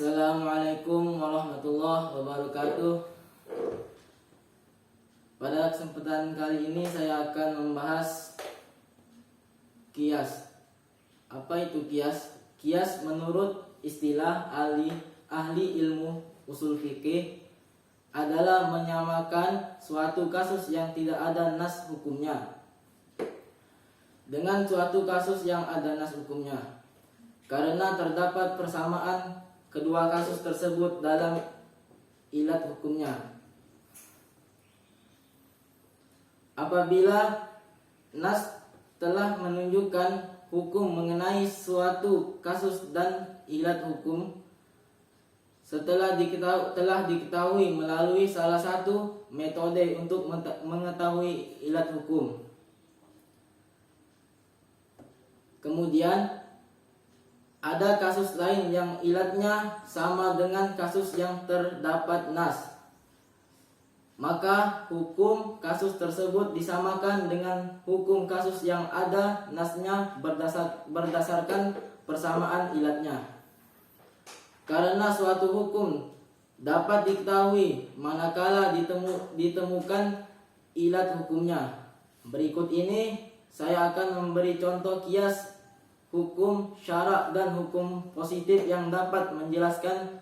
Assalamualaikum warahmatullahi wabarakatuh. Pada kesempatan kali ini saya akan membahas kias. Apa itu kias? Kias menurut istilah ahli ilmu usul fikih adalah menyamakan suatu kasus yang tidak ada nas hukumnya dengan suatu kasus yang ada nas hukumnya, karena terdapat persamaan kedua kasus tersebut dalam ilat hukumnya. Apabila nas telah menunjukkan hukum mengenai suatu kasus dan ilat hukum telah diketahui melalui salah satu metode untuk mengetahui ilat hukum. Kemudian ada kasus lain yang ilatnya sama dengan kasus yang terdapat nas, maka hukum kasus tersebut disamakan dengan hukum kasus yang ada nasnya berdasarkan persamaan ilatnya. Karena suatu hukum dapat diketahui manakala ditemukan ilat hukumnya. Berikut ini saya akan memberi contoh kias hukum syarak dan hukum positif yang dapat menjelaskan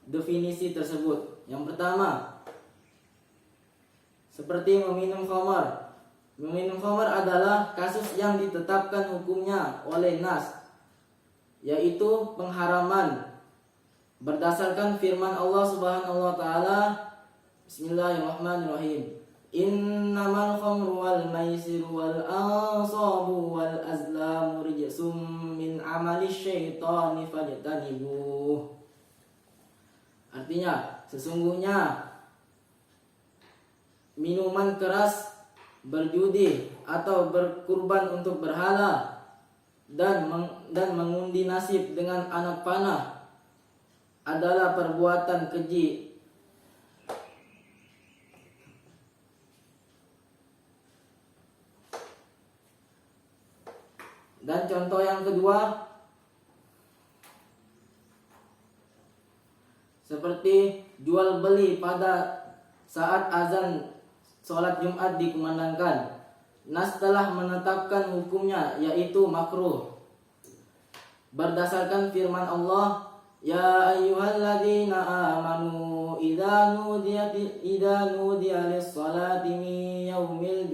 definisi tersebut. Yang pertama, seperti meminum khamar. Meminum khamar adalah kasus yang ditetapkan hukumnya oleh nas, yaitu pengharaman berdasarkan firman Allah Subhanahu wa taala. Bismillahirrahmanirrahim. Innamal khamru wal maisiru wal ansabu wal azlamu rijsum min amali syaitani fajtanibuh. Artinya, sesungguhnya minuman keras, berjudi atau berkurban untuk berhala dan mengundi nasib dengan anak panah adalah perbuatan keji. Dan contoh yang kedua, seperti jual beli pada saat azan sholat Jumat dikumandangkan. Nas telah menetapkan hukumnya, yaitu makruh berdasarkan firman Allah, ya ayyuhalladzina amanu idza nudiya lis-salati min yaumil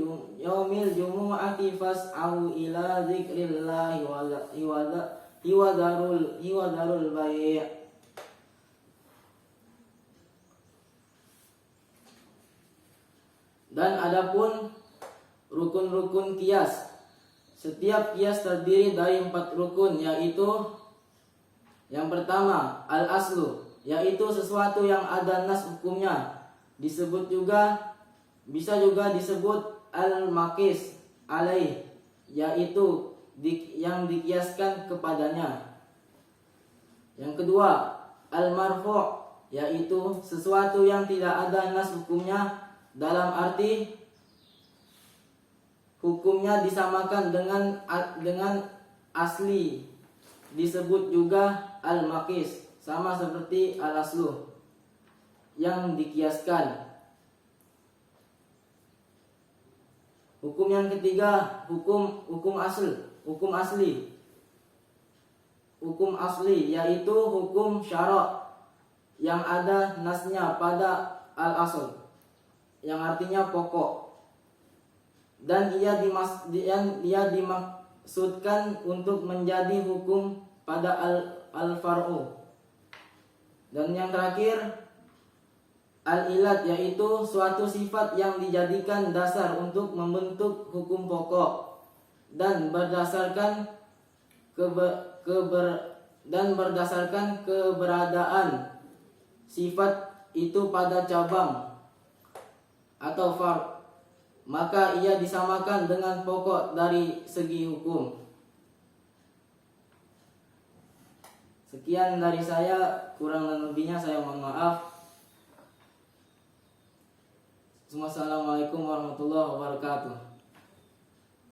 jumu'ati fas'au ila dzikrillahi wa dharul bai'. Dan adapun rukun-rukun kias, setiap kias terdiri dari 4 rukun, yaitu yang pertama, al-aslu, yaitu sesuatu yang ada nas hukumnya. Bisa juga disebut al-maqis alaih, yaitu yang dikiaskan kepadanya. Yang kedua, al-marfu', yaitu sesuatu yang tidak ada nas hukumnya, dalam arti hukumnya disamakan dengan asli. Disebut juga al-maqis, sama seperti al-aslu yang dikiaskan. Hukum yang ketiga, hukum asli. Hukum asli yaitu hukum syarak yang ada nasnya pada al-asl, yang artinya pokok, dan ia dimaksudkan untuk menjadi hukum pada al-far'u. Dan yang terakhir, al-ilat, yaitu suatu sifat yang dijadikan dasar untuk membentuk hukum pokok dan berdasarkan keberadaan sifat itu pada cabang atau far', maka ia disamakan dengan pokok dari segi hukum. Sekian dari saya, kurang dan lebihnya saya mohon maaf. Wassalamualaikum warahmatullahi wabarakatuh.